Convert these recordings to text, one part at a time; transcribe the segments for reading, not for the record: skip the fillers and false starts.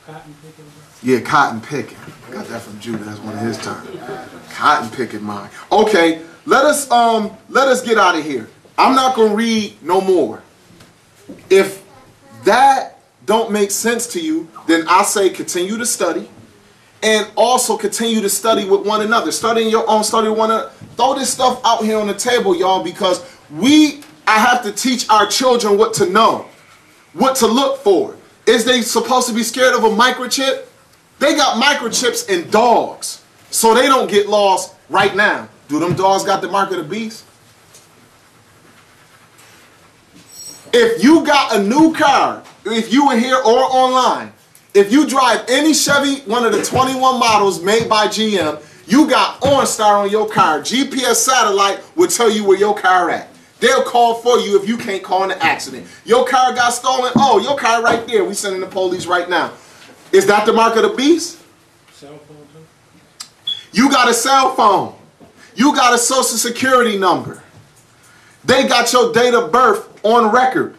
Cotton picking. Yeah, cotton picking. Got that from Judah. That's one of his terms. Cotton picking mind. Okay, let us get out of here. I'm not gonna read no more. If that don't make sense to you, then I say continue to study. And also continue to study with one another. Study in your own, study with one another. Throw this stuff out here on the table, y'all, because I have to teach our children what to know, what to look for. Is they supposed to be scared of a microchip? They got microchips in dogs, so they don't get lost right now. Do them dogs got the mark of the beast? If you got a new car, if you were here or online, if you drive any Chevy, one of the 21 models made by GM, you got OnStar on your car. GPS satellite will tell you where your car at. They'll call for you if you can't call in an accident. Your car got stolen. Oh, your car right there. We sending the police right now. Is that the mark of the beast? Cell phone too. You got a cell phone. You got a social security number. They got your date of birth on record.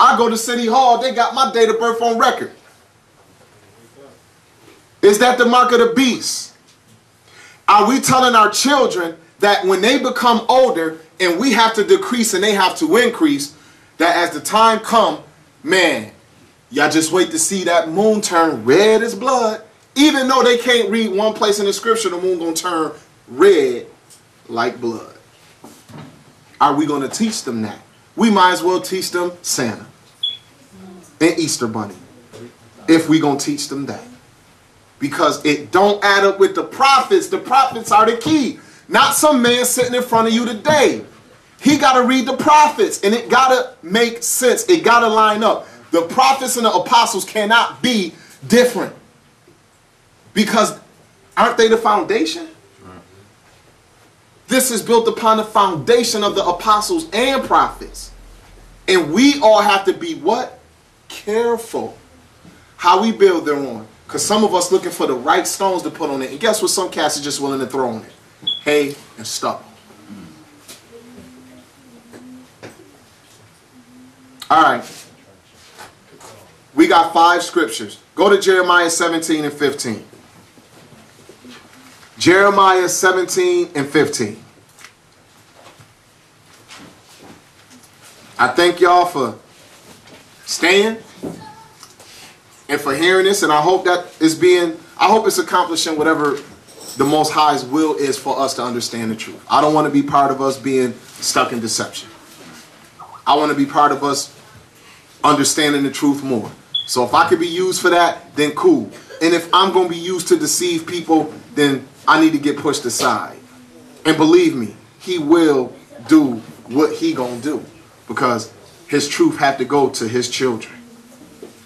I go to City Hall. They got my date of birth on record. Is that the mark of the beast? Are we telling our children that when they become older and we have to decrease and they have to increase, that as the time come, man, y'all just wait to see that moon turn red as blood. Even though they can't read one place in the scripture, the moon gonna turn red like blood. Are we gonna teach them that? We might as well teach them Santa and Easter Bunny if we gonna teach them that. Because it don't add up with the prophets. The prophets are the key. Not some man sitting in front of you today. He got to read the prophets. And it got to make sense. It got to line up. The prophets and the apostles cannot be different. Because aren't they the foundation? This is built upon the foundation of the apostles and prophets. And we all have to be what? Careful how we build thereon. Because some of us looking for the right stones to put on it. And guess what some cats are just willing to throw on it? Hay and stubble. All right. We got 5 scriptures. Go to Jeremiah 17 and 15. Jeremiah 17 and 15. I thank y'all for staying and for hearing this, and I hope that I hope it's accomplishing whatever the Most High's will is for us to understand the truth. I don't want to be part of us being stuck in deception. I want to be part of us understanding the truth more. So if I could be used for that, then cool. And if I'm going to be used to deceive people, then I need to get pushed aside. And believe me, he will do what he going to do. Because his truth had to go to his children.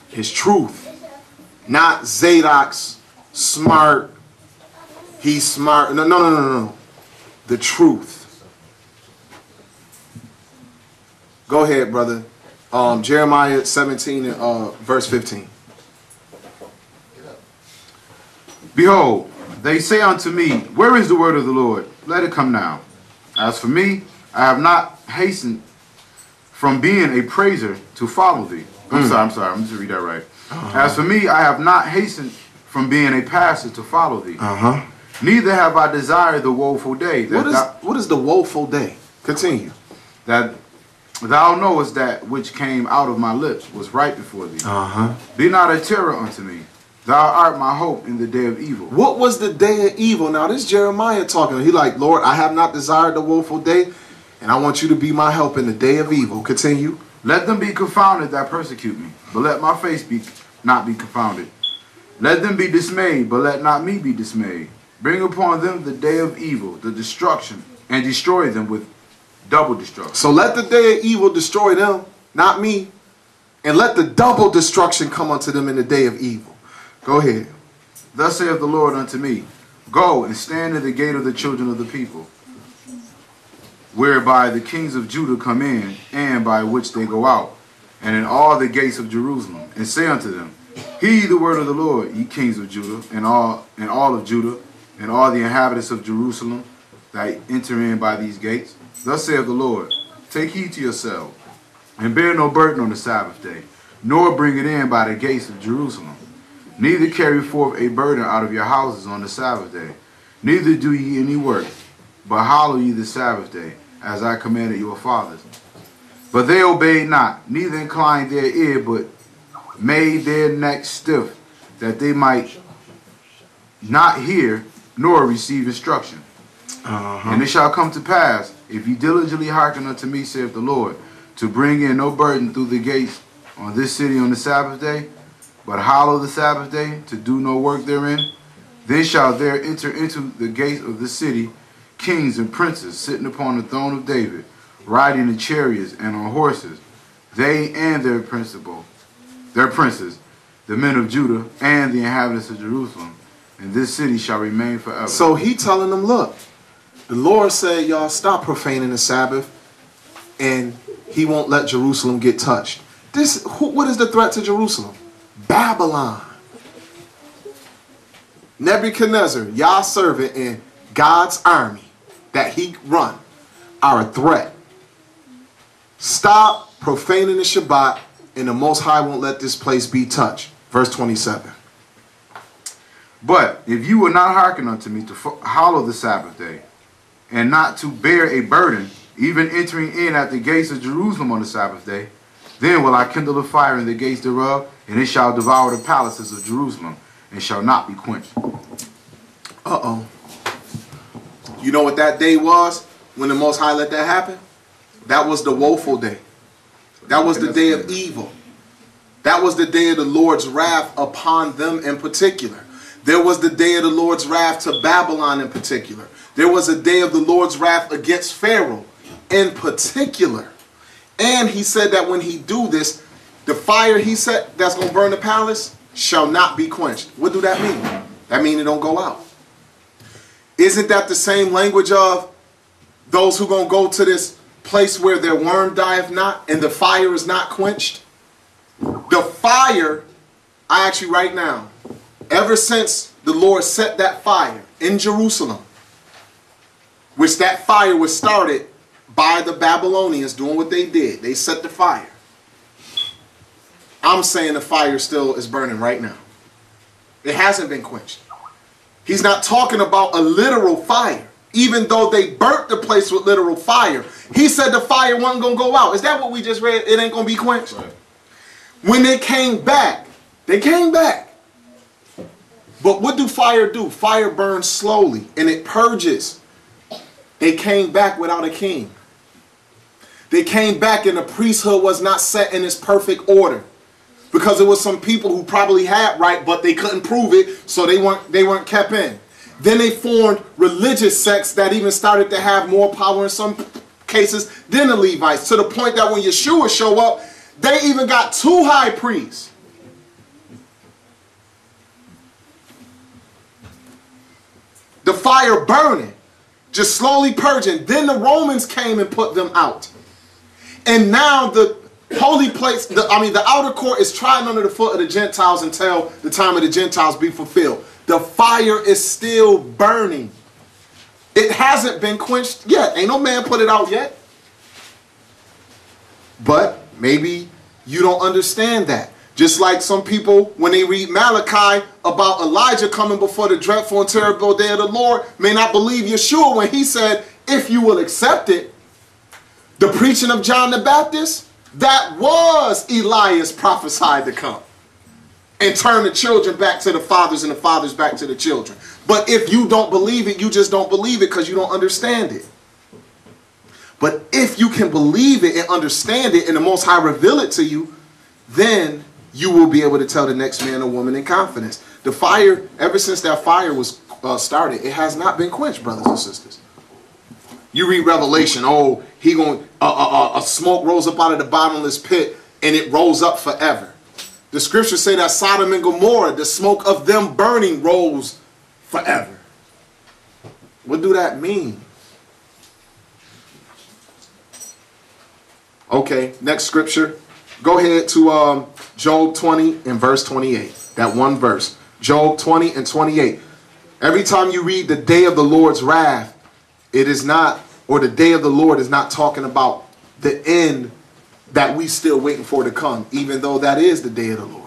His truth. Not Zadok's smart. He's smart. No. The truth. Go ahead, brother. Jeremiah 17 and verse 15. Behold, they say unto me, where is the word of the Lord? Let it come now. As for me, I have not hastened from being a praiser to follow thee. I'm sorry. I'm just read that right. As for me, I have not hastened from being a pastor to follow thee. Neither have I desired the woeful day. What is the woeful day? Continue. That thou knowest that which came out of my lips was right before thee. Be not a terror unto me. Thou art my hope in the day of evil. What was the day of evil? Now this Jeremiah talking. He like, Lord, I have not desired the woeful day, and I want you to be my help in the day of evil. Continue. Let them be confounded that persecute me, but let my face not be confounded. Let them be dismayed, but let not me be dismayed. Bring upon them the day of evil, the destruction, and destroy them with double destruction. So let the day of evil destroy them, not me. And let the double destruction come unto them in the day of evil. Go ahead. Thus saith the Lord unto me, go and stand in the gate of the children of the people, whereby the kings of Judah come in, and by which they go out, and in all the gates of Jerusalem, and say unto them, hear ye the word of the Lord, ye kings of Judah, and all of Judah, and all the inhabitants of Jerusalem that enter in by these gates. Thus saith the Lord, take heed to yourselves, and bear no burden on the Sabbath day, nor bring it in by the gates of Jerusalem. Neither carry forth a burden out of your houses on the Sabbath day. Neither do ye any work, but hallow ye the Sabbath day, as I commanded your fathers. But they obeyed not, neither inclined their ear, but made their necks stiff, that they might not hear nor receive instruction. And it shall come to pass, if ye diligently hearken unto me, saith the Lord, to bring in no burden through the gates on this city on the Sabbath day, but hallow the Sabbath day, to do no work therein, then shall there enter into the gates of the city kings and princes sitting upon the throne of David, riding in chariots and on horses, they and their princes, the men of Judah and the inhabitants of Jerusalem, and this city shall remain forever. So he telling them, look, the Lord said, y'all stop profaning the Sabbath, and he won't let Jerusalem get touched. What is the threat to Jerusalem? Babylon. Nebuchadnezzar, y'all's servant, and God's army that he run are a threat. Stop profaning the Shabbat, and the Most High won't let this place be touched. Verse 27. But if you will not hearken unto me to hallow the Sabbath day, and not to bear a burden, even entering in at the gates of Jerusalem on the Sabbath day, then will I kindle a fire in the gates thereof, and it shall devour the palaces of Jerusalem, and shall not be quenched. Uh-oh. You know what that day was when the Most High let that happen? That was the woeful day. That was the day of evil. That was the day of the Lord's wrath upon them in particular. There was the day of the Lord's wrath to Babylon in particular. There was a day of the Lord's wrath against Pharaoh in particular. And he said that when he do this, the fire he set that's going to burn the palace shall not be quenched. What do that mean? That means it don't go out. Isn't that the same language of those who going to go to this place where their worm dieth not and the fire is not quenched? The fire, I ask you right now, ever since the Lord set that fire in Jerusalem, which that fire was started by the Babylonians doing what they did. They set the fire. I'm saying the fire still is burning right now. It hasn't been quenched. He's not talking about a literal fire. Even though they burnt the place with literal fire, he said the fire wasn't going to go out. Is that what we just read? It ain't going to be quenched. Right. When they came back, they came back. But what do fire do? Fire burns slowly and it purges. They came back without a king. They came back and the priesthood was not set in its perfect order. Because it was some people who probably had right, but they couldn't prove it, so they weren't kept in. Then they formed religious sects that even started to have more power in some cases than the Levites, to the point that when Yeshua show up, they even got 2 high priests. The fire burning, just slowly purging. Then the Romans came and put them out. And now the holy place, the outer court is trodden under the foot of the Gentiles until the time of the Gentiles be fulfilled. The fire is still burning. It hasn't been quenched yet. Ain't no man put it out yet. But maybe you don't understand that. Just like some people, when they read Malachi about Elijah coming before the dreadful and terrible day of the Lord, may not believe Yeshua when he said, if you will accept it, the preaching of John the Baptist, that was Elias prophesied to come and turn the children back to the fathers and the fathers back to the children. But if you don't believe it, you just don't believe it because you don't understand it. But if you can believe it and understand it and the Most High reveal it to you, then you will be able to tell the next man or woman in confidence. The fire, ever since that fire was started, it has not been quenched, brothers and sisters. You read Revelation, oh, a smoke rose up out of the bottomless pit and it rose up forever. The scriptures say that Sodom and Gomorrah, the smoke of them burning rose forever. What do that mean? Okay, next scripture. Go ahead to Job 20 and verse 28. That one verse. Job 20 and 28. Every time you read the day of the Lord's wrath, it is not, or the day of the Lord is not talking about the end that we still waiting for to come, even though that is the day of the Lord.